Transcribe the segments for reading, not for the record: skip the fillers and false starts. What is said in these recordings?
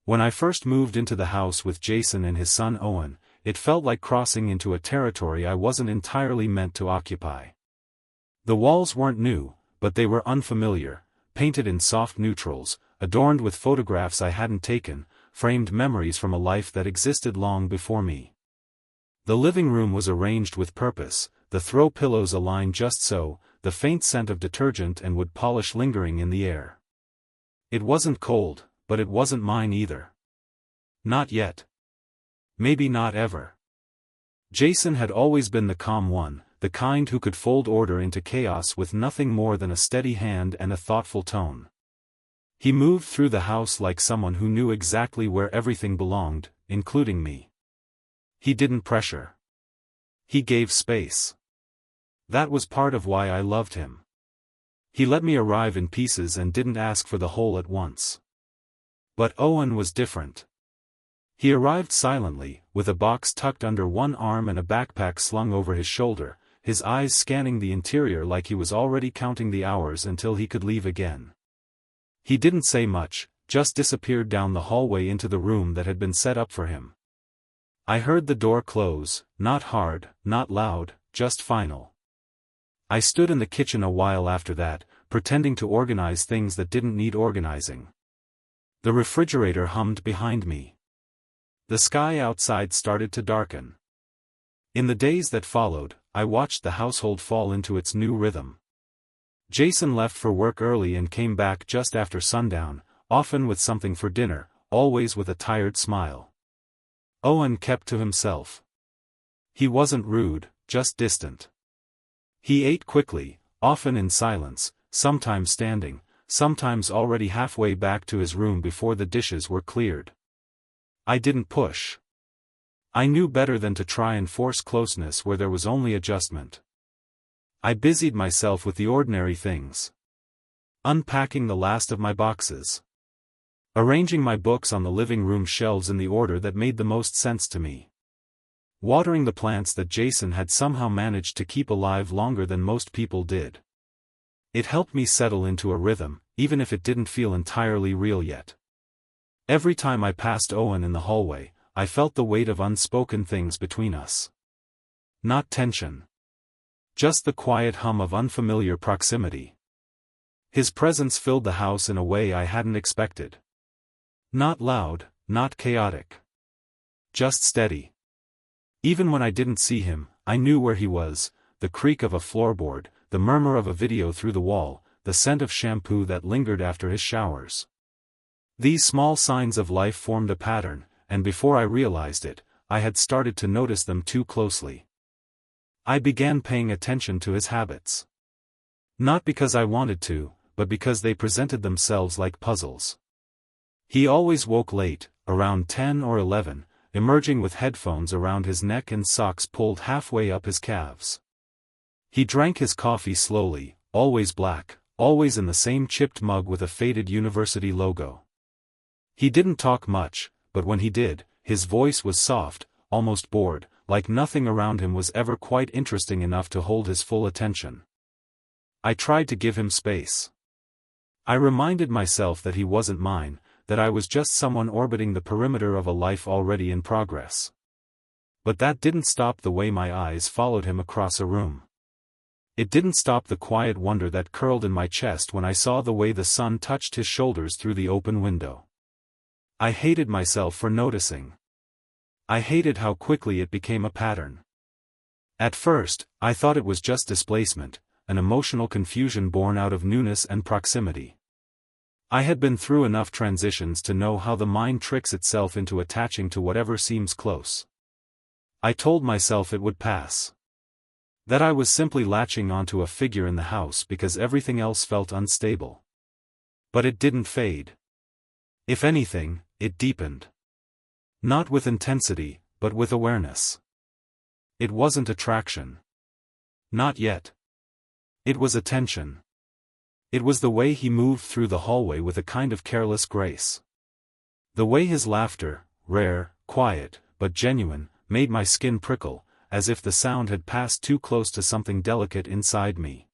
When I first moved into the house with Jason and his son Owen, it felt like crossing into a territory I wasn't entirely meant to occupy. The walls weren't new, but they were unfamiliar, painted in soft neutrals, adorned with photographs I hadn't taken, framed memories from a life that existed long before me. The living room was arranged with purpose, the throw pillows aligned just so, the faint scent of detergent and wood polish lingering in the air. It wasn't cold, but it wasn't mine either. Not yet. Maybe not ever. Jason had always been the calm one, the kind who could fold order into chaos with nothing more than a steady hand and a thoughtful tone. He moved through the house like someone who knew exactly where everything belonged, including me. He didn't pressure. He gave space. That was part of why I loved him. He let me arrive in pieces and didn't ask for the whole at once. But Owen was different. He arrived silently, with a box tucked under one arm and a backpack slung over his shoulder, his eyes scanning the interior like he was already counting the hours until he could leave again. He didn't say much, just disappeared down the hallway into the room that had been set up for him. I heard the door close, not hard, not loud, just final. I stood in the kitchen a while after that, pretending to organize things that didn't need organizing. The refrigerator hummed behind me. The sky outside started to darken. In the days that followed, I watched the household fall into its new rhythm. Jason left for work early and came back just after sundown, often with something for dinner, always with a tired smile. Owen kept to himself. He wasn't rude, just distant. He ate quickly, often in silence, sometimes standing, sometimes already halfway back to his room before the dishes were cleared. I didn't push. I knew better than to try and force closeness where there was only adjustment. I busied myself with the ordinary things. Unpacking the last of my boxes. Arranging my books on the living room shelves in the order that made the most sense to me. Watering the plants that Jason had somehow managed to keep alive longer than most people did. It helped me settle into a rhythm, even if it didn't feel entirely real yet. Every time I passed Owen in the hallway, I felt the weight of unspoken things between us. Not tension. Just the quiet hum of unfamiliar proximity. His presence filled the house in a way I hadn't expected. Not loud, not chaotic. Just steady. Even when I didn't see him, I knew where he was, the creak of a floorboard, the murmur of a video through the wall, the scent of shampoo that lingered after his showers. These small signs of life formed a pattern, and before I realized it, I had started to notice them too closely. I began paying attention to his habits. Not because I wanted to, but because they presented themselves like puzzles. He always woke late, around 10 or 11, emerging with headphones around his neck and socks pulled halfway up his calves. He drank his coffee slowly, always black, always in the same chipped mug with a faded university logo. He didn't talk much, but when he did, his voice was soft, almost bored, like nothing around him was ever quite interesting enough to hold his full attention. I tried to give him space. I reminded myself that he wasn't mine, that I was just someone orbiting the perimeter of a life already in progress. But that didn't stop the way my eyes followed him across a room. It didn't stop the quiet wonder that curled in my chest when I saw the way the sun touched his shoulders through the open window. I hated myself for noticing. I hated how quickly it became a pattern. At first, I thought it was just displacement, an emotional confusion born out of newness and proximity. I had been through enough transitions to know how the mind tricks itself into attaching to whatever seems close. I told myself it would pass. That I was simply latching onto a figure in the house because everything else felt unstable. But it didn't fade. If anything, it deepened. Not with intensity, but with awareness. It wasn't attraction. Not yet. It was attention. It was the way he moved through the hallway with a kind of careless grace. The way his laughter, rare, quiet, but genuine, made my skin prickle, as if the sound had passed too close to something delicate inside me.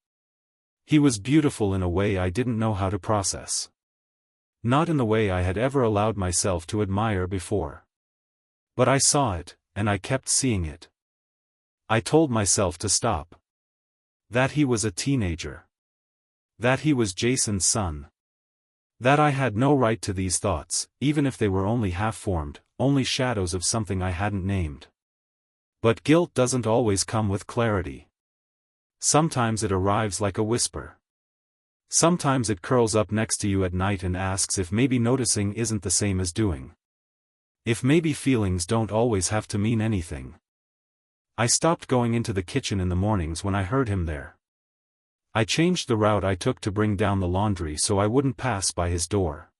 He was beautiful in a way I didn't know how to process. Not in the way I had ever allowed myself to admire before. But I saw it, and I kept seeing it. I told myself to stop. That he was a teenager. That he was Jason's son. That I had no right to these thoughts, even if they were only half-formed, only shadows of something I hadn't named. But guilt doesn't always come with clarity. Sometimes it arrives like a whisper. Sometimes it curls up next to you at night and asks if maybe noticing isn't the same as doing. If maybe feelings don't always have to mean anything. I stopped going into the kitchen in the mornings when I heard him there. I changed the route I took to bring down the laundry so I wouldn't pass by his door.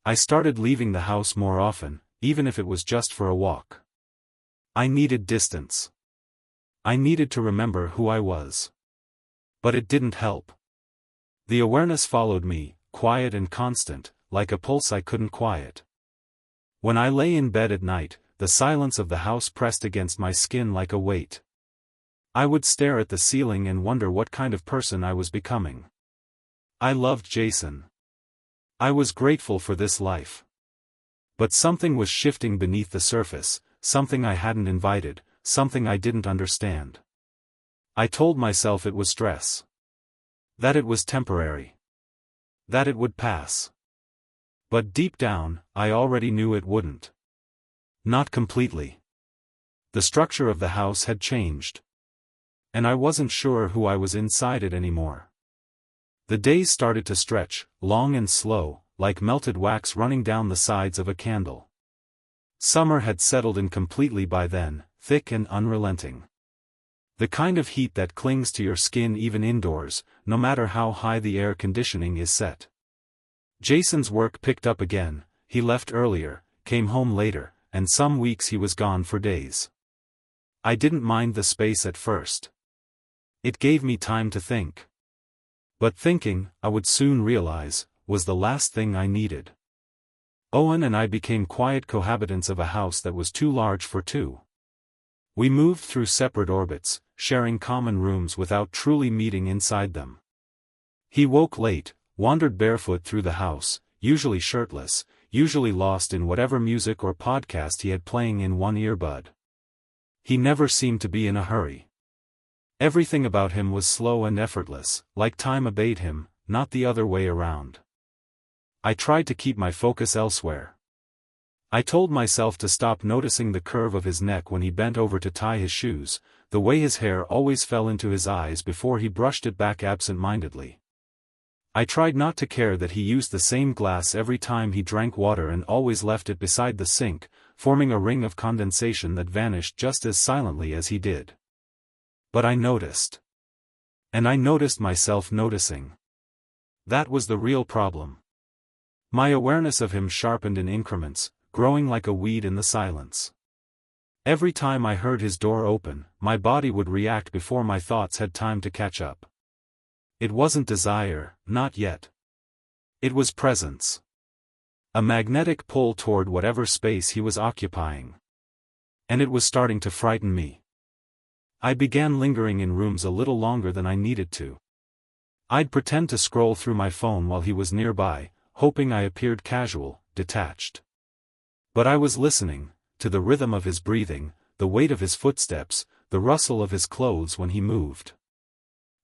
I started leaving the house more often, even if it was just for a walk. I needed distance. I needed to remember who I was. But it didn't help. The awareness followed me, quiet and constant, like a pulse I couldn't quiet. When I lay in bed at night, the silence of the house pressed against my skin like a weight. I would stare at the ceiling and wonder what kind of person I was becoming. I loved Jason. I was grateful for this life. But something was shifting beneath the surface, something I hadn't invited, something I didn't understand. I told myself it was stress. That it was temporary. That it would pass. But deep down, I already knew it wouldn't. Not completely. The structure of the house had changed. And I wasn't sure who I was inside it anymore. The days started to stretch, long and slow, like melted wax running down the sides of a candle. Summer had settled in completely by then, thick and unrelenting. The kind of heat that clings to your skin even indoors, no matter how high the air conditioning is set. Jason's work picked up again, he left earlier, came home later, and some weeks he was gone for days. I didn't mind the space at first. It gave me time to think. But thinking, I would soon realize, was the last thing I needed. Owen and I became quiet cohabitants of a house that was too large for two. We moved through separate orbits, sharing common rooms without truly meeting inside them. He woke late, wandered barefoot through the house, usually shirtless, usually lost in whatever music or podcast he had playing in one earbud. He never seemed to be in a hurry. Everything about him was slow and effortless, like time obeyed him, not the other way around. I tried to keep my focus elsewhere. I told myself to stop noticing the curve of his neck when he bent over to tie his shoes, the way his hair always fell into his eyes before he brushed it back absent-mindedly. I tried not to care that he used the same glass every time he drank water and always left it beside the sink, forming a ring of condensation that vanished just as silently as he did. But I noticed. And I noticed myself noticing. That was the real problem. My awareness of him sharpened in increments, growing like a weed in the silence. Every time I heard his door open, my body would react before my thoughts had time to catch up. It wasn't desire, not yet. It was presence. A magnetic pull toward whatever space he was occupying. And it was starting to frighten me. I began lingering in rooms a little longer than I needed to. I'd pretend to scroll through my phone while he was nearby, hoping I appeared casual, detached. But I was listening, to the rhythm of his breathing, the weight of his footsteps, the rustle of his clothes when he moved.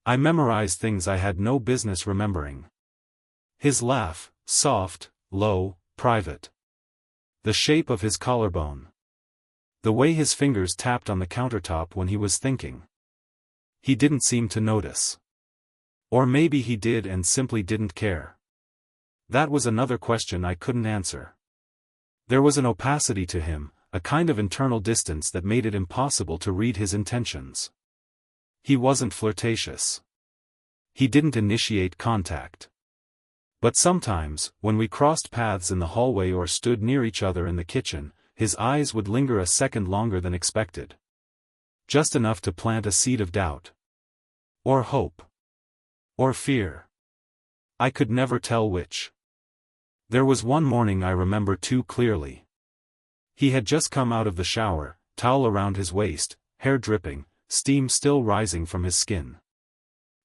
I memorized things I had no business remembering. His laugh, soft, low, private. The shape of his collarbone. The way his fingers tapped on the countertop when he was thinking. He didn't seem to notice. Or maybe he did and simply didn't care. That was another question I couldn't answer. There was an opacity to him, a kind of internal distance that made it impossible to read his intentions. He wasn't flirtatious. He didn't initiate contact. But sometimes, when we crossed paths in the hallway or stood near each other in the kitchen, his eyes would linger a second longer than expected. Just enough to plant a seed of doubt. Or hope. Or fear. I could never tell which. There was one morning I remember too clearly. He had just come out of the shower, towel around his waist, hair dripping, steam still rising from his skin.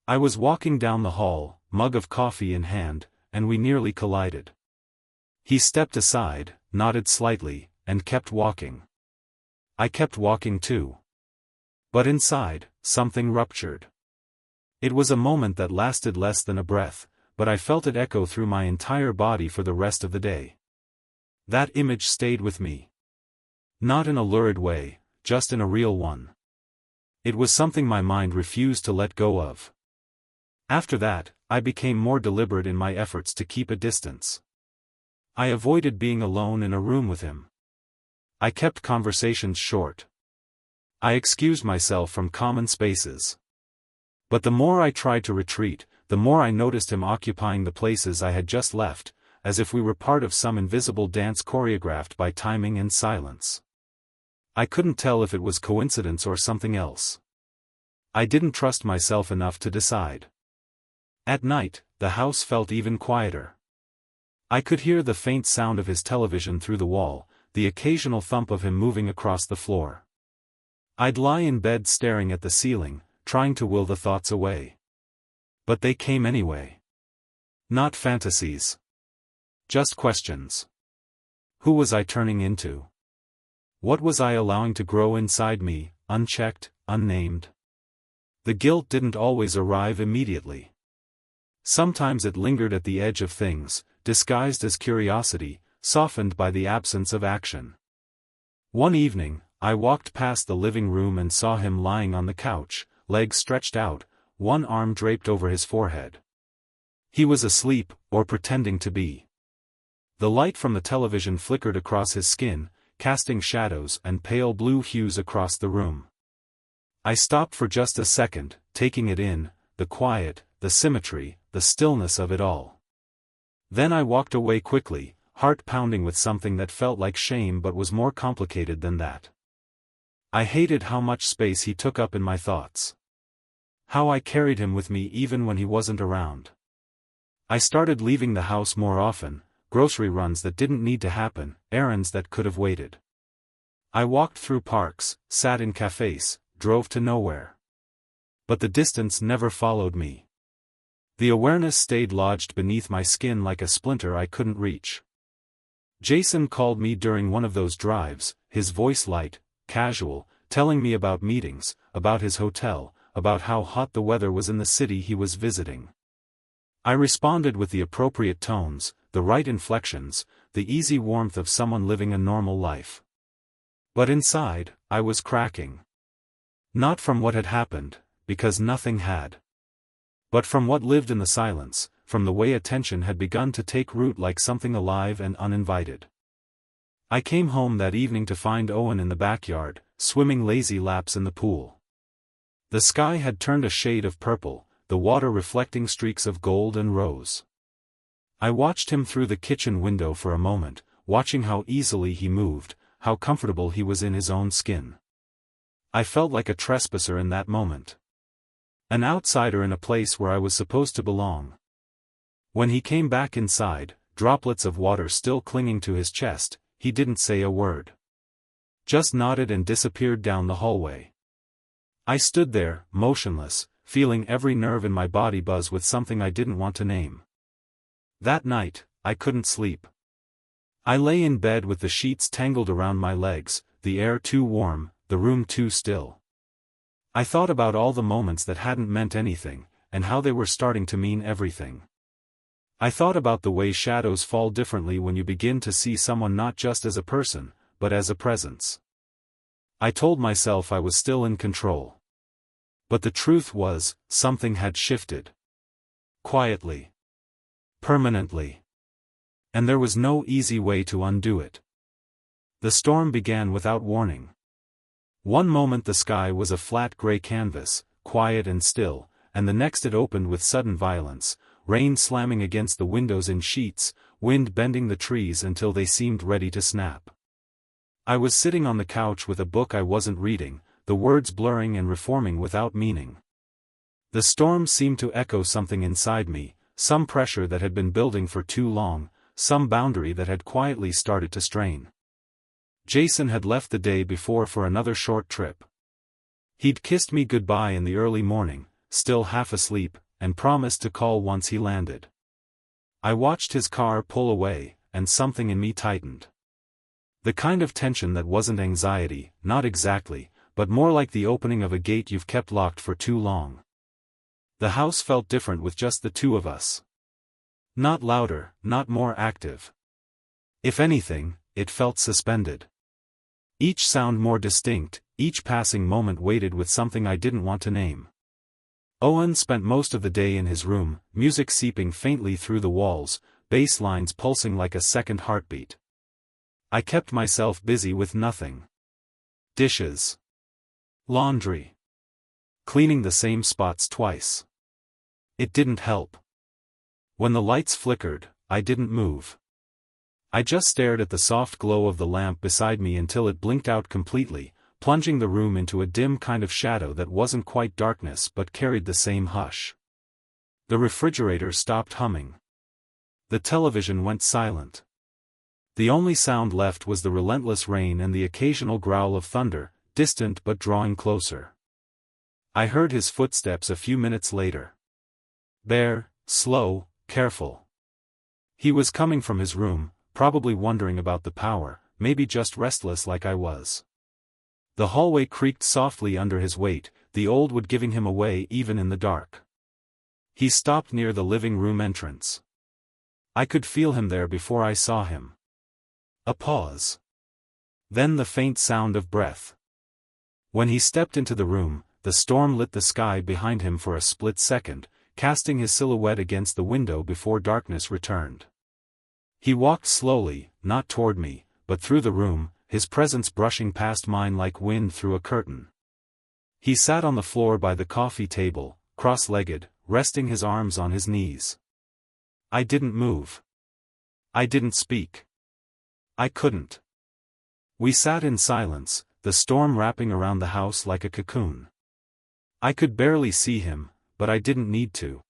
I was walking down the hall, mug of coffee in hand, and we nearly collided. He stepped aside, nodded slightly, and kept walking. I kept walking too. But inside, something ruptured. It was a moment that lasted less than a breath, but I felt it echo through my entire body for the rest of the day. That image stayed with me. Not in a lurid way, just in a real one. It was something my mind refused to let go of. After that, I became more deliberate in my efforts to keep a distance. I avoided being alone in a room with him. I kept conversations short. I excused myself from common spaces. But the more I tried to retreat, the more I noticed him occupying the places I had just left, as if we were part of some invisible dance choreographed by timing and silence. I couldn't tell if it was coincidence or something else. I didn't trust myself enough to decide. At night, the house felt even quieter. I could hear the faint sound of his television through the wall, the occasional thump of him moving across the floor. I'd lie in bed staring at the ceiling, trying to will the thoughts away. But they came anyway. Not fantasies. Just questions. Who was I turning into? What was I allowing to grow inside me, unchecked, unnamed? The guilt didn't always arrive immediately. Sometimes it lingered at the edge of things, disguised as curiosity, softened by the absence of action. One evening, I walked past the living room and saw him lying on the couch, legs stretched out, one arm draped over his forehead. He was asleep, or pretending to be. The light from the television flickered across his skin, casting shadows and pale blue hues across the room. I stopped for just a second, taking it in, the quiet, the symmetry, the stillness of it all. Then I walked away quickly, heart pounding with something that felt like shame but was more complicated than that. I hated how much space he took up in my thoughts. How I carried him with me even when he wasn't around. I started leaving the house more often, grocery runs that didn't need to happen, errands that could have waited. I walked through parks, sat in cafes, drove to nowhere. But the distance never followed me. The awareness stayed lodged beneath my skin like a splinter I couldn't reach. Jason called me during one of those drives, his voice light, casual, telling me about meetings, about his hotel, about how hot the weather was in the city he was visiting. I responded with the appropriate tones, the right inflections, the easy warmth of someone living a normal life. But inside, I was cracking. Not from what had happened, because nothing had. But from what lived in the silence, from the way attention had begun to take root like something alive and uninvited. I came home that evening to find Owen in the backyard, swimming lazy laps in the pool. The sky had turned a shade of purple, the water reflecting streaks of gold and rose. I watched him through the kitchen window for a moment, watching how easily he moved, how comfortable he was in his own skin. I felt like a trespasser in that moment. An outsider in a place where I was supposed to belong. When he came back inside, droplets of water still clinging to his chest, he didn't say a word. Just nodded and disappeared down the hallway. I stood there, motionless, feeling every nerve in my body buzz with something I didn't want to name. That night, I couldn't sleep. I lay in bed with the sheets tangled around my legs, the air too warm, the room too still. I thought about all the moments that hadn't meant anything, and how they were starting to mean everything. I thought about the way shadows fall differently when you begin to see someone not just as a person, but as a presence. I told myself I was still in control. But the truth was, something had shifted. Quietly. Permanently. And there was no easy way to undo it. The storm began without warning. One moment the sky was a flat gray canvas, quiet and still, and the next it opened with sudden violence, rain slamming against the windows in sheets, wind bending the trees until they seemed ready to snap. I was sitting on the couch with a book I wasn't reading, the words blurring and reforming without meaning. The storm seemed to echo something inside me, some pressure that had been building for too long, some boundary that had quietly started to strain. Jason had left the day before for another short trip. He'd kissed me goodbye in the early morning, still half asleep, and promised to call once he landed. I watched his car pull away, and something in me tightened. The kind of tension that wasn't anxiety, not exactly, but more like the opening of a gate you've kept locked for too long. The house felt different with just the two of us. Not louder, not more active. If anything, it felt suspended. Each sound more distinct, each passing moment weighted with something I didn't want to name. Owen spent most of the day in his room, music seeping faintly through the walls, bass lines pulsing like a second heartbeat. I kept myself busy with nothing. Dishes. Laundry. Cleaning the same spots twice. It didn't help. When the lights flickered, I didn't move. I just stared at the soft glow of the lamp beside me until it blinked out completely, plunging the room into a dim kind of shadow that wasn't quite darkness but carried the same hush. The refrigerator stopped humming. The television went silent. The only sound left was the relentless rain and the occasional growl of thunder, distant but drawing closer. I heard his footsteps a few minutes later. Bare, slow, careful. He was coming from his room, probably wondering about the power, maybe just restless like I was. The hallway creaked softly under his weight, the old wood giving him away even in the dark. He stopped near the living room entrance. I could feel him there before I saw him. A pause. Then the faint sound of breath. When he stepped into the room, the storm lit the sky behind him for a split second, casting his silhouette against the window before darkness returned. He walked slowly, not toward me, but through the room, his presence brushing past mine like wind through a curtain. He sat on the floor by the coffee table, cross-legged, resting his arms on his knees. I didn't move. I didn't speak. I couldn't. We sat in silence, the storm wrapping around the house like a cocoon. I could barely see him, but I didn't need to.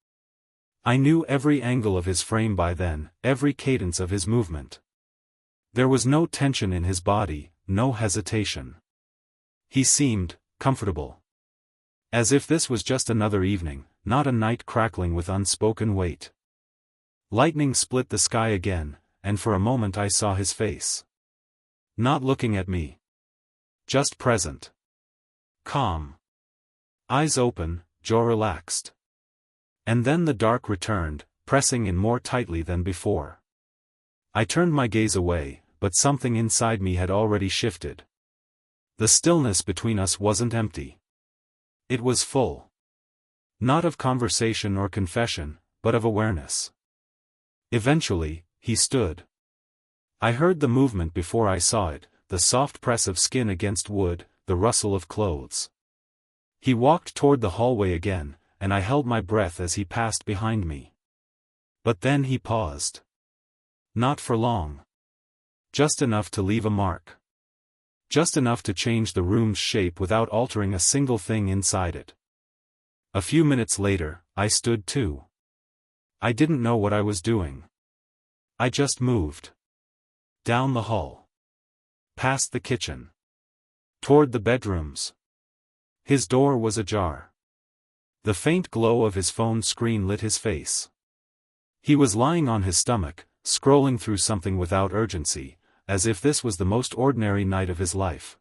I knew every angle of his frame by then, every cadence of his movement. There was no tension in his body, no hesitation. He seemed comfortable. As if this was just another evening, not a night crackling with unspoken weight. Lightning split the sky again, and for a moment I saw his face. Not looking at me. Just present. Calm. Eyes open, jaw relaxed. And then the dark returned, pressing in more tightly than before. I turned my gaze away, but something inside me had already shifted. The stillness between us wasn't empty. It was full. Not of conversation or confession, but of awareness. Eventually, he stood. I heard the movement before I saw it, the soft press of skin against wood, the rustle of clothes. He walked toward the hallway again, and I held my breath as he passed behind me. But then he paused. Not for long. Just enough to leave a mark. Just enough to change the room's shape without altering a single thing inside it. A few minutes later, I stood too. I didn't know what I was doing. I just moved. Down the hall. Past the kitchen. Toward the bedrooms. His door was ajar. The faint glow of his phone screen lit his face. He was lying on his stomach, scrolling through something without urgency, as if this was the most ordinary night of his life.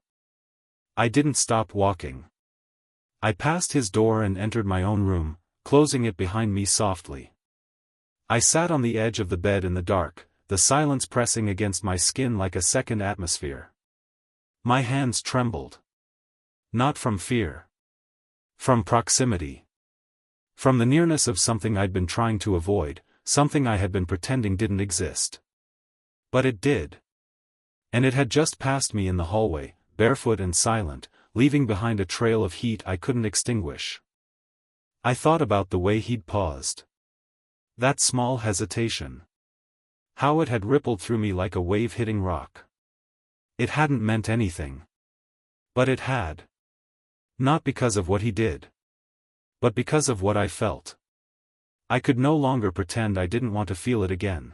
I didn't stop walking. I passed his door and entered my own room, closing it behind me softly. I sat on the edge of the bed in the dark, the silence pressing against my skin like a second atmosphere. My hands trembled. Not from fear. From proximity. From the nearness of something I'd been trying to avoid, something I had been pretending didn't exist. But it did. And it had just passed me in the hallway, barefoot and silent, leaving behind a trail of heat I couldn't extinguish. I thought about the way he'd paused. That small hesitation. How it had rippled through me like a wave hitting rock. It hadn't meant anything. But it had. Not because of what he did. But because of what I felt. I could no longer pretend I didn't want to feel it again.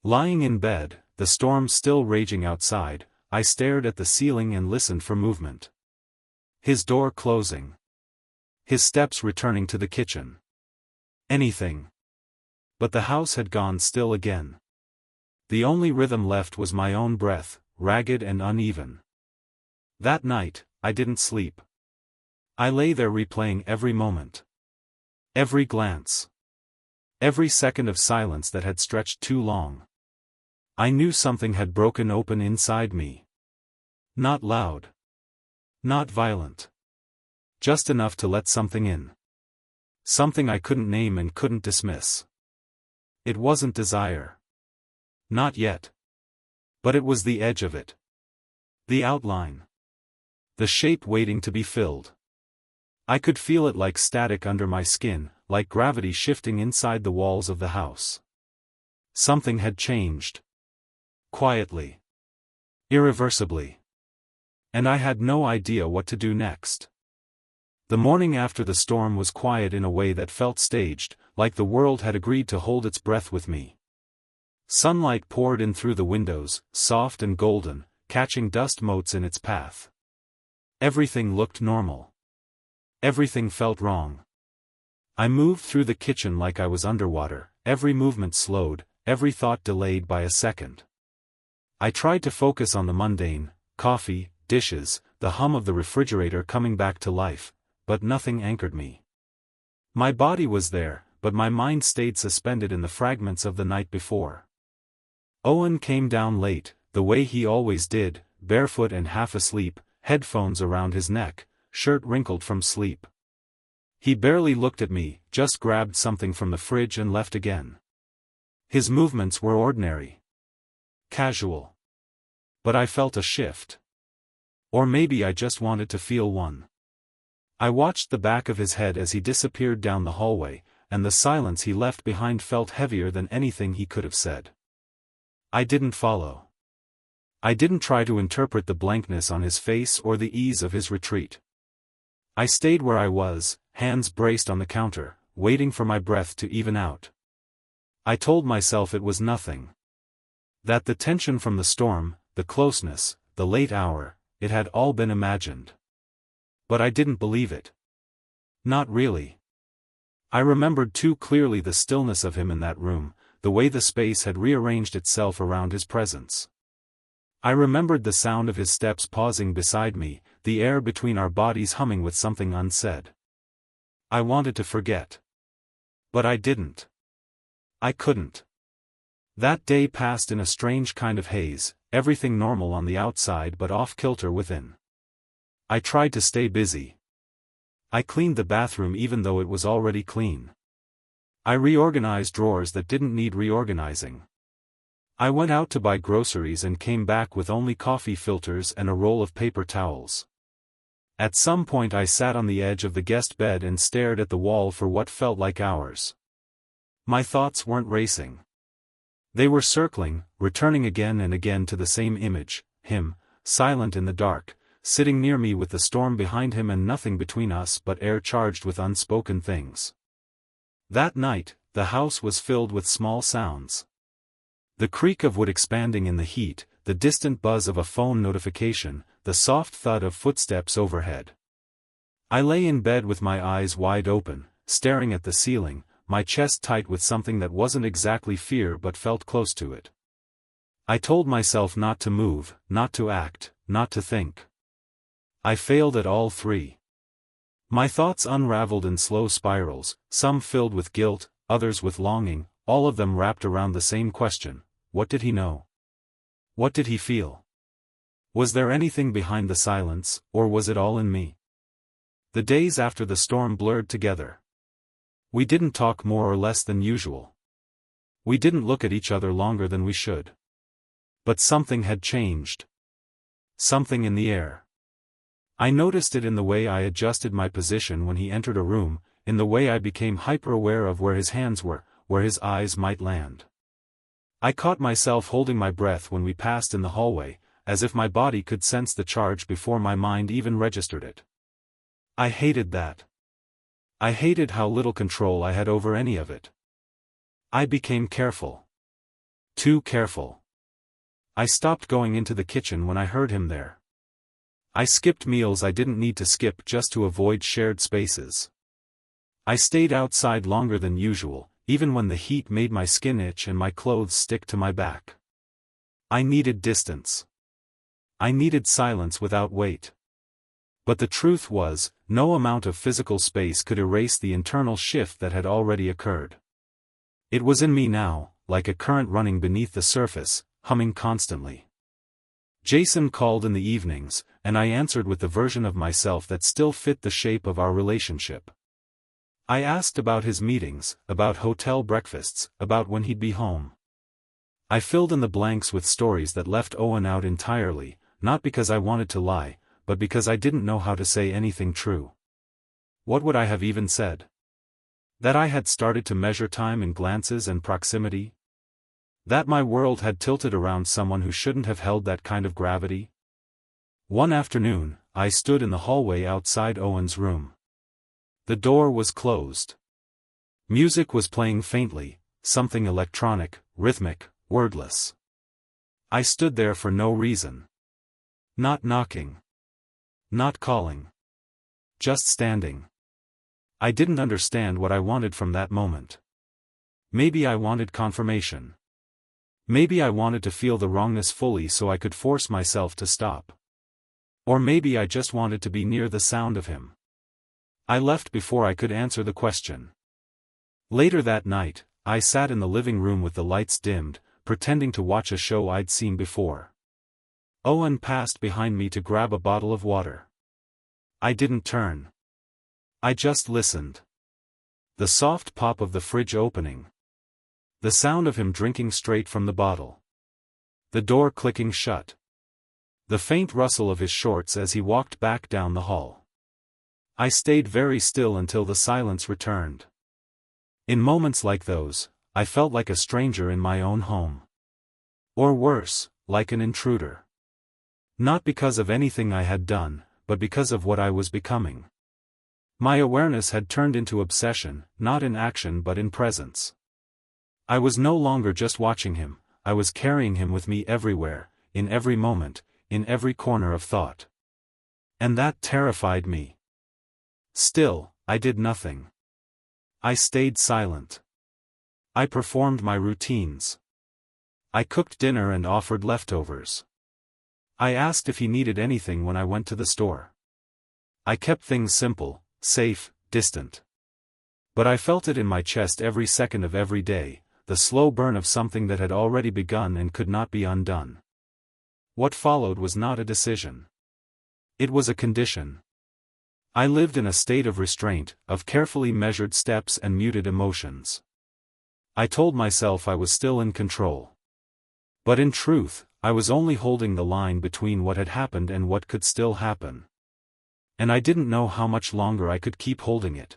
Lying in bed, the storm still raging outside, I stared at the ceiling and listened for movement. His door closing. His steps returning to the kitchen. Anything. But the house had gone still again. The only rhythm left was my own breath, ragged and uneven. That night, I didn't sleep. I lay there replaying every moment. Every glance. Every second of silence that had stretched too long. I knew something had broken open inside me. Not loud. Not violent. Just enough to let something in. Something I couldn't name and couldn't dismiss. It wasn't desire. Not yet. But it was the edge of it. The outline. The shape waiting to be filled. I could feel it like static under my skin, like gravity shifting inside the walls of the house. Something had changed. Quietly. Irreversibly. And I had no idea what to do next. The morning after the storm was quiet in a way that felt staged, like the world had agreed to hold its breath with me. Sunlight poured in through the windows, soft and golden, catching dust motes in its path. Everything looked normal. Everything felt wrong. I moved through the kitchen like I was underwater, every movement slowed, every thought delayed by a second. I tried to focus on the mundane, coffee, dishes, the hum of the refrigerator coming back to life, but nothing anchored me. My body was there, but my mind stayed suspended in the fragments of the night before. Owen came down late, the way he always did, barefoot and half asleep, headphones around his neck, shirt wrinkled from sleep. He barely looked at me, just grabbed something from the fridge and left again. His movements were ordinary. Casual. But I felt a shift. Or maybe I just wanted to feel one. I watched the back of his head as he disappeared down the hallway, and the silence he left behind felt heavier than anything he could have said. I didn't follow. I didn't try to interpret the blankness on his face or the ease of his retreat. I stayed where I was, hands braced on the counter, waiting for my breath to even out. I told myself it was nothing. That the tension from the storm, the closeness, the late hour, it had all been imagined. But I didn't believe it. Not really. I remembered too clearly the stillness of him in that room, the way the space had rearranged itself around his presence. I remembered the sound of his steps pausing beside me, the air between our bodies humming with something unsaid. I wanted to forget. But I didn't. I couldn't. That day passed in a strange kind of haze, everything normal on the outside but off-kilter within. I tried to stay busy. I cleaned the bathroom even though it was already clean. I reorganized drawers that didn't need reorganizing. I went out to buy groceries and came back with only coffee filters and a roll of paper towels. At some point I sat on the edge of the guest bed and stared at the wall for what felt like hours. My thoughts weren't racing. They were circling, returning again and again to the same image, him, silent in the dark, sitting near me with the storm behind him and nothing between us but air charged with unspoken things. That night, the house was filled with small sounds. The creak of wood expanding in the heat, the distant buzz of a phone notification, the soft thud of footsteps overhead. I lay in bed with my eyes wide open, staring at the ceiling, my chest tight with something that wasn't exactly fear but felt close to it. I told myself not to move, not to act, not to think. I failed at all three. My thoughts unraveled in slow spirals, some filled with guilt, others with longing, all of them wrapped around the same question: what did he know? What did he feel? Was there anything behind the silence, or was it all in me? The days after the storm blurred together. We didn't talk more or less than usual. We didn't look at each other longer than we should. But something had changed. Something in the air. I noticed it in the way I adjusted my position when he entered a room, in the way I became hyper-aware of where his hands were, where his eyes might land. I caught myself holding my breath when we passed in the hallway, as if my body could sense the charge before my mind even registered it. I hated that. I hated how little control I had over any of it. I became careful. Too careful. I stopped going into the kitchen when I heard him there. I skipped meals I didn't need to skip just to avoid shared spaces. I stayed outside longer than usual, even when the heat made my skin itch and my clothes stick to my back. I needed distance. I needed silence without weight. But the truth was, no amount of physical space could erase the internal shift that had already occurred. It was in me now, like a current running beneath the surface, humming constantly. Jason called in the evenings, and I answered with the version of myself that still fit the shape of our relationship. I asked about his meetings, about hotel breakfasts, about when he'd be home. I filled in the blanks with stories that left Owen out entirely, not because I wanted to lie, but because I didn't know how to say anything true. What would I have even said? That I had started to measure time in glances and proximity? That my world had tilted around someone who shouldn't have held that kind of gravity? One afternoon, I stood in the hallway outside Owen's room. The door was closed. Music was playing faintly, something electronic, rhythmic, wordless. I stood there for no reason. Not knocking. Not calling. Just standing. I didn't understand what I wanted from that moment. Maybe I wanted confirmation. Maybe I wanted to feel the wrongness fully so I could force myself to stop. Or maybe I just wanted to be near the sound of him. I left before I could answer the question. Later that night, I sat in the living room with the lights dimmed, pretending to watch a show I'd seen before. Owen passed behind me to grab a bottle of water. I didn't turn. I just listened. The soft pop of the fridge opening. The sound of him drinking straight from the bottle. The door clicking shut. The faint rustle of his shorts as he walked back down the hall. I stayed very still until the silence returned. In moments like those, I felt like a stranger in my own home. Or worse, like an intruder. Not because of anything I had done, but because of what I was becoming. My awareness had turned into obsession, not in action but in presence. I was no longer just watching him, I was carrying him with me everywhere, in every moment, in every corner of thought. And that terrified me. Still, I did nothing. I stayed silent. I performed my routines. I cooked dinner and offered leftovers. I asked if he needed anything when I went to the store. I kept things simple, safe, distant. But I felt it in my chest every second of every day, the slow burn of something that had already begun and could not be undone. What followed was not a decision. It was a condition. I lived in a state of restraint, of carefully measured steps and muted emotions. I told myself I was still in control. But in truth, I was only holding the line between what had happened and what could still happen. And I didn't know how much longer I could keep holding it.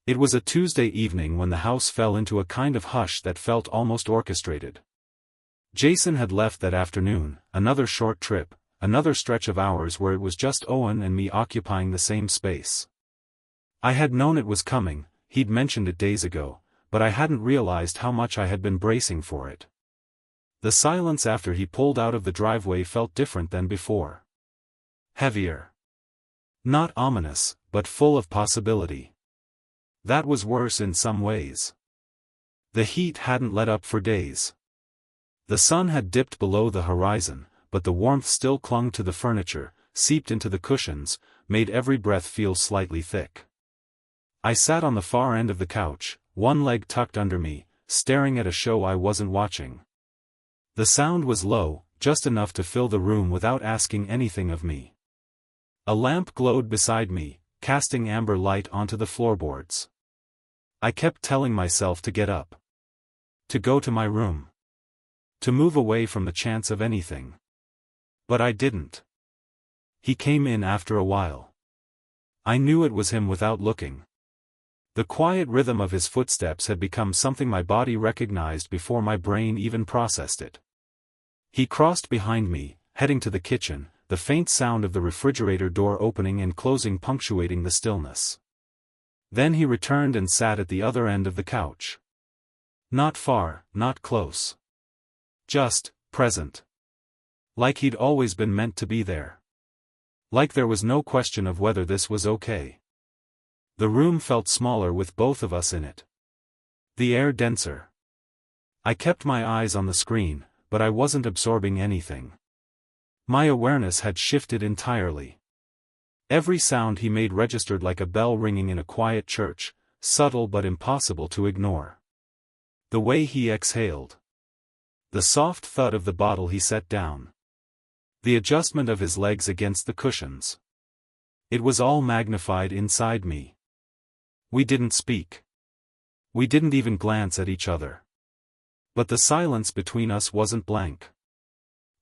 It was a Tuesday evening when the house fell into a kind of hush that felt almost orchestrated. Jason had left that afternoon, another short trip, another stretch of hours where it was just Owen and me occupying the same space. I had known it was coming, he'd mentioned it days ago, but I hadn't realized how much I had been bracing for it. The silence after he pulled out of the driveway felt different than before. Heavier. Not ominous, but full of possibility. That was worse in some ways. The heat hadn't let up for days. The sun had dipped below the horizon, but the warmth still clung to the furniture, seeped into the cushions, made every breath feel slightly thick. I sat on the far end of the couch, one leg tucked under me, staring at a show I wasn't watching. The sound was low, just enough to fill the room without asking anything of me. A lamp glowed beside me, casting amber light onto the floorboards. I kept telling myself to get up. To go to my room. To move away from the chance of anything. But I didn't. He came in after a while. I knew it was him without looking. The quiet rhythm of his footsteps had become something my body recognized before my brain even processed it. He crossed behind me, heading to the kitchen, the faint sound of the refrigerator door opening and closing punctuating the stillness. Then he returned and sat at the other end of the couch. Not far, not close. Just, present. Like he'd always been meant to be there. Like there was no question of whether this was okay. The room felt smaller with both of us in it. The air denser. I kept my eyes on the screen, but I wasn't absorbing anything. My awareness had shifted entirely. Every sound he made registered like a bell ringing in a quiet church, subtle but impossible to ignore. The way he exhaled. The soft thud of the bottle he set down. The adjustment of his legs against the cushions. It was all magnified inside me. We didn't speak. We didn't even glance at each other. But the silence between us wasn't blank.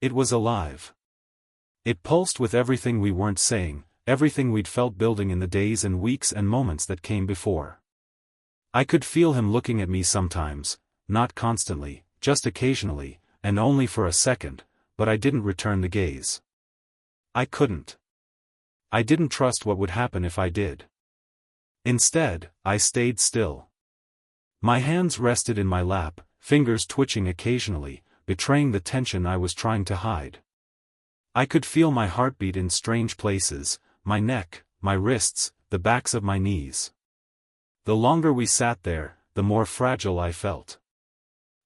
It was alive. It pulsed with everything we weren't saying, everything we'd felt building in the days and weeks and moments that came before. I could feel him looking at me sometimes, not constantly, just occasionally, and only for a second, but I didn't return the gaze. I couldn't. I didn't trust what would happen if I did. Instead, I stayed still. My hands rested in my lap, fingers twitching occasionally, betraying the tension I was trying to hide. I could feel my heartbeat in strange places, my neck, my wrists, the backs of my knees. The longer we sat there, the more fragile I felt.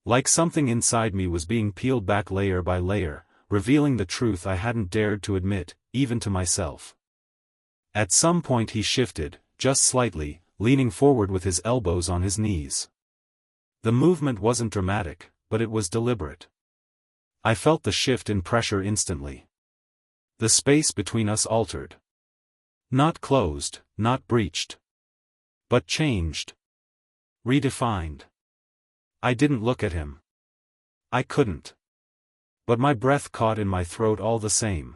Like something inside me was being peeled back layer by layer, revealing the truth I hadn't dared to admit, even to myself. At some point he shifted, just slightly, leaning forward with his elbows on his knees. The movement wasn't dramatic, but it was deliberate. I felt the shift in pressure instantly. The space between us altered. Not closed, not breached. But changed. Redefined. I didn't look at him. I couldn't. But my breath caught in my throat all the same.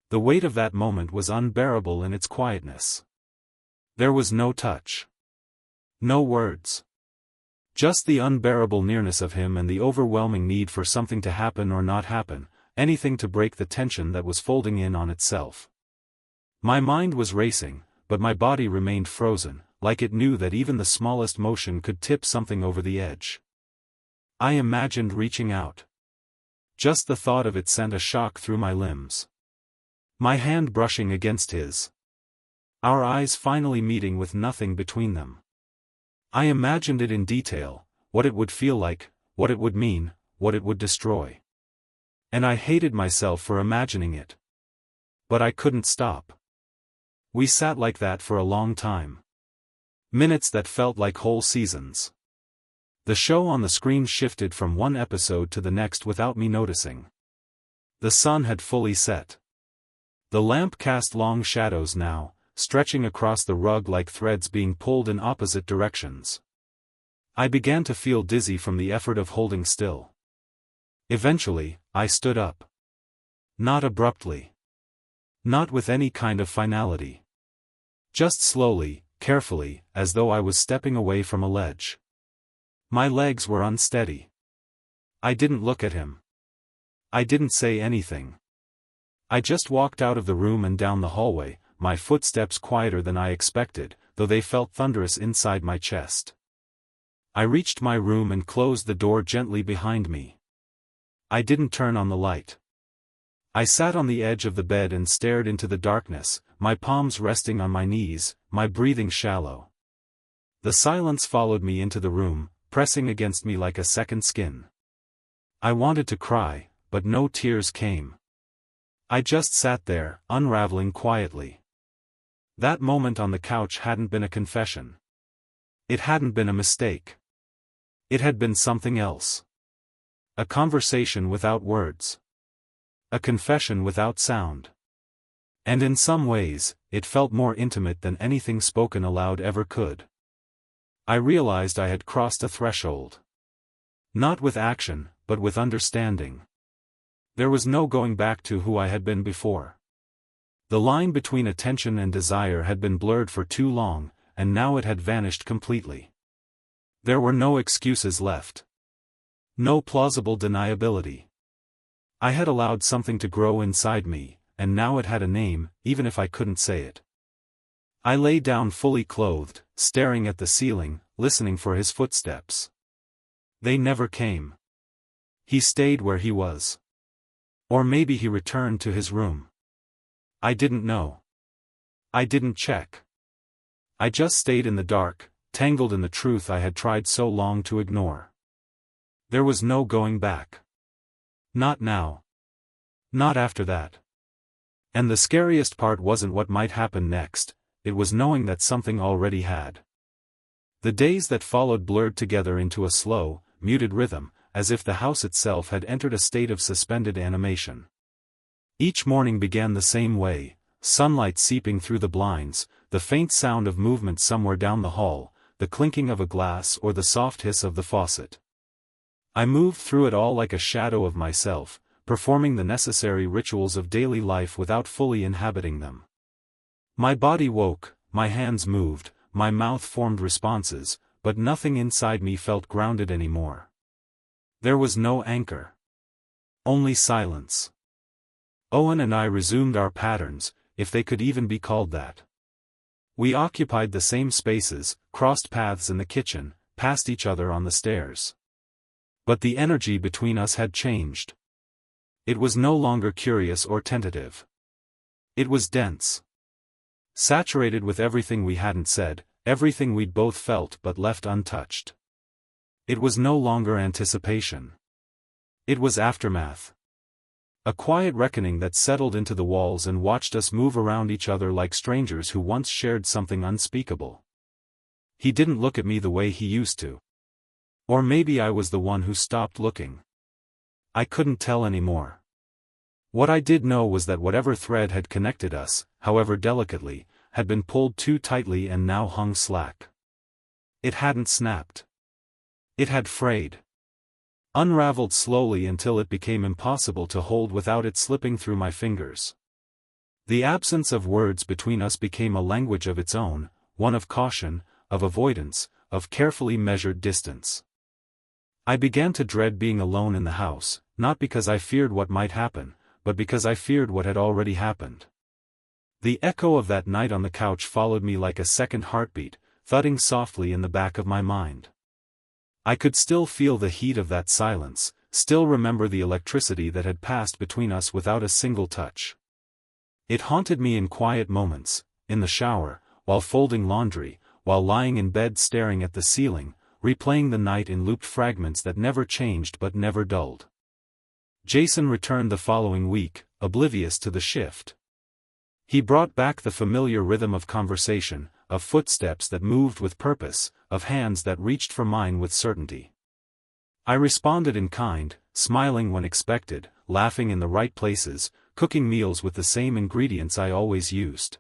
The weight of that moment was unbearable in its quietness. There was no touch. No words. Just the unbearable nearness of him and the overwhelming need for something to happen or not happen, anything to break the tension that was folding in on itself. My mind was racing, but my body remained frozen, like it knew that even the smallest motion could tip something over the edge. I imagined reaching out. Just the thought of it sent a shock through my limbs. My hand brushing against his. Our eyes finally meeting with nothing between them. I imagined it in detail, what it would feel like, what it would mean, what it would destroy. And I hated myself for imagining it. But I couldn't stop. We sat like that for a long time. Minutes that felt like whole seasons. The show on the screen shifted from one episode to the next without me noticing. The sun had fully set. The lamp cast long shadows now, stretching across the rug like threads being pulled in opposite directions. I began to feel dizzy from the effort of holding still. Eventually, I stood up. Not abruptly. Not with any kind of finality. Just slowly, carefully, as though I was stepping away from a ledge. My legs were unsteady. I didn't look at him. I didn't say anything. I just walked out of the room and down the hallway, my footsteps quieter than I expected, though they felt thunderous inside my chest. I reached my room and closed the door gently behind me. I didn't turn on the light. I sat on the edge of the bed and stared into the darkness, my palms resting on my knees, my breathing shallow. The silence followed me into the room, pressing against me like a second skin. I wanted to cry, but no tears came. I just sat there, unraveling quietly. That moment on the couch hadn't been a confession. It hadn't been a mistake. It had been something else. A conversation without words. A confession without sound. And in some ways, it felt more intimate than anything spoken aloud ever could. I realized I had crossed a threshold. Not with action, but with understanding. There was no going back to who I had been before. The line between attention and desire had been blurred for too long, and now it had vanished completely. There were no excuses left. No plausible deniability. I had allowed something to grow inside me, and now it had a name, even if I couldn't say it. I lay down fully clothed, staring at the ceiling, listening for his footsteps. They never came. He stayed where he was. Or maybe he returned to his room. I didn't know. I didn't check. I just stayed in the dark, tangled in the truth I had tried so long to ignore. There was no going back. Not now. Not after that. And the scariest part wasn't what might happen next, it was knowing that something already had. The days that followed blurred together into a slow, muted rhythm, as if the house itself had entered a state of suspended animation. Each morning began the same way, sunlight seeping through the blinds, the faint sound of movement somewhere down the hall, the clinking of a glass or the soft hiss of the faucet. I moved through it all like a shadow of myself, performing the necessary rituals of daily life without fully inhabiting them. My body woke, my hands moved, my mouth formed responses, but nothing inside me felt grounded anymore. There was no anchor. Only silence. Owen and I resumed our patterns, if they could even be called that. We occupied the same spaces, crossed paths in the kitchen, passed each other on the stairs. But the energy between us had changed. It was no longer curious or tentative. It was dense. Saturated with everything we hadn't said, everything we'd both felt but left untouched. It was no longer anticipation. It was aftermath. A quiet reckoning that settled into the walls and watched us move around each other like strangers who once shared something unspeakable. He didn't look at me the way he used to. Or maybe I was the one who stopped looking. I couldn't tell anymore. What I did know was that whatever thread had connected us, however delicately, had been pulled too tightly and now hung slack. It hadn't snapped. It had frayed. Unraveled slowly until it became impossible to hold without it slipping through my fingers. The absence of words between us became a language of its own, one of caution, of avoidance, of carefully measured distance. I began to dread being alone in the house, not because I feared what might happen, but because I feared what had already happened. The echo of that night on the couch followed me like a second heartbeat, thudding softly in the back of my mind. I could still feel the heat of that silence, still remember the electricity that had passed between us without a single touch. It haunted me in quiet moments, in the shower, while folding laundry, while lying in bed staring at the ceiling, replaying the night in looped fragments that never changed but never dulled. Jason returned the following week, oblivious to the shift. He brought back the familiar rhythm of conversation, of footsteps that moved with purpose, of hands that reached for mine with certainty. I responded in kind, smiling when expected, laughing in the right places, cooking meals with the same ingredients I always used.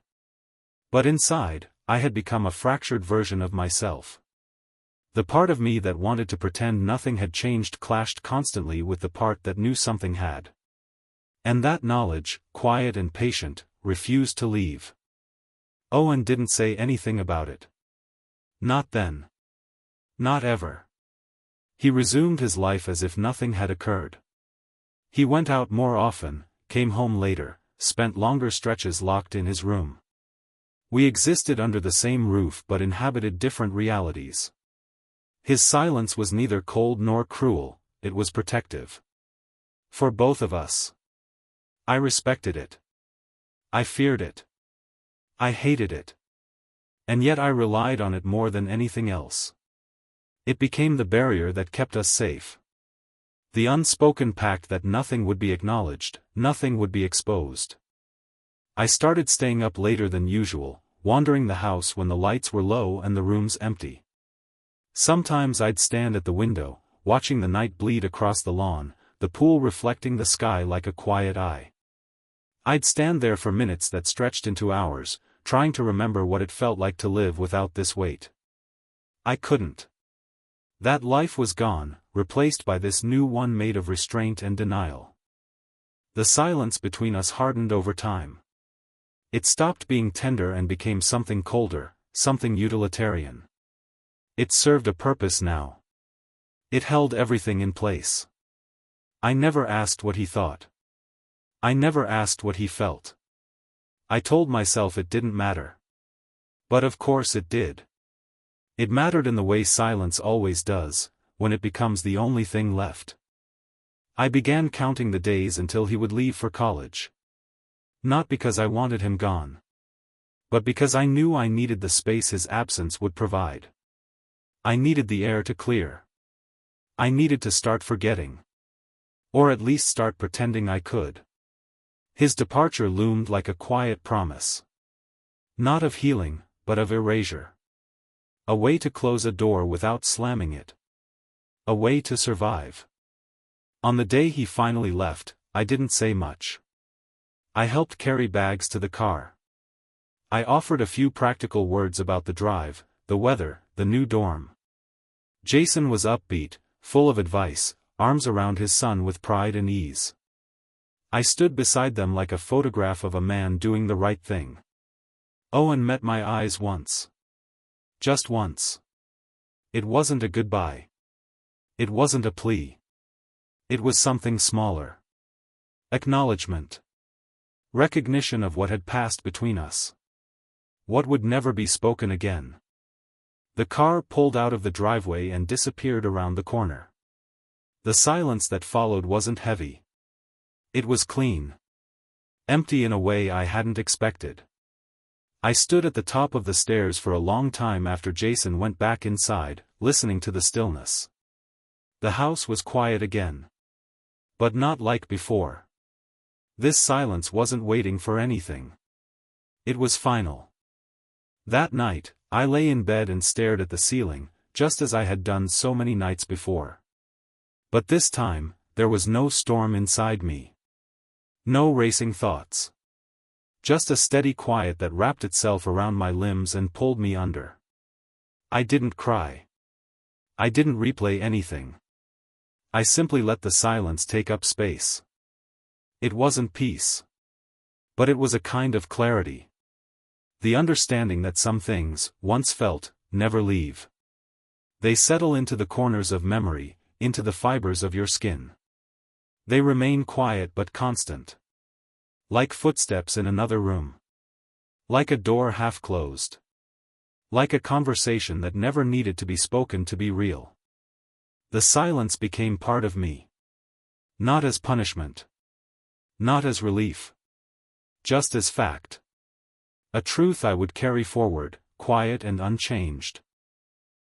But inside, I had become a fractured version of myself. The part of me that wanted to pretend nothing had changed clashed constantly with the part that knew something had. And that knowledge, quiet and patient, refused to leave. Owen didn't say anything about it. Not then. Not ever. He resumed his life as if nothing had occurred. He went out more often, came home later, spent longer stretches locked in his room. We existed under the same roof but inhabited different realities. His silence was neither cold nor cruel, it was protective. For both of us. I respected it. I feared it. I hated it. And yet I relied on it more than anything else. It became the barrier that kept us safe. The unspoken pact that nothing would be acknowledged, nothing would be exposed. I started staying up later than usual, wandering the house when the lights were low and the rooms empty. Sometimes I'd stand at the window, watching the night bleed across the lawn, the pool reflecting the sky like a quiet eye. I'd stand there for minutes that stretched into hours, trying to remember what it felt like to live without this weight. I couldn't. That life was gone, replaced by this new one made of restraint and denial. The silence between us hardened over time. It stopped being tender and became something colder, something utilitarian. It served a purpose now. It held everything in place. I never asked what he thought. I never asked what he felt. I told myself it didn't matter. But of course it did. It mattered in the way silence always does, when it becomes the only thing left. I began counting the days until he would leave for college. Not because I wanted him gone. But because I knew I needed the space his absence would provide. I needed the air to clear. I needed to start forgetting. Or at least start pretending I could. His departure loomed like a quiet promise. Not of healing, but of erasure. A way to close a door without slamming it. A way to survive. On the day he finally left, I didn't say much. I helped carry bags to the car. I offered a few practical words about the drive, the weather, the new dorm. Jason was upbeat, full of advice, arms around his son with pride and ease. I stood beside them like a photograph of a man doing the right thing. Owen met my eyes once. Just once. It wasn't a goodbye. It wasn't a plea. It was something smaller. Acknowledgement. Recognition of what had passed between us. What would never be spoken again. The car pulled out of the driveway and disappeared around the corner. The silence that followed wasn't heavy. It was clean. Empty in a way I hadn't expected. I stood at the top of the stairs for a long time after Jason went back inside, listening to the stillness. The house was quiet again. But not like before. This silence wasn't waiting for anything. It was final. That night, I lay in bed and stared at the ceiling, just as I had done so many nights before. But this time, there was no storm inside me. No racing thoughts. Just a steady quiet that wrapped itself around my limbs and pulled me under. I didn't cry. I didn't replay anything. I simply let the silence take up space. It wasn't peace. But it was a kind of clarity. The understanding that some things, once felt, never leave. They settle into the corners of memory, into the fibers of your skin. They remain quiet but constant. Like footsteps in another room. Like a door half closed. Like a conversation that never needed to be spoken to be real. The silence became part of me. Not as punishment. Not as relief. Just as fact. A truth I would carry forward, quiet and unchanged.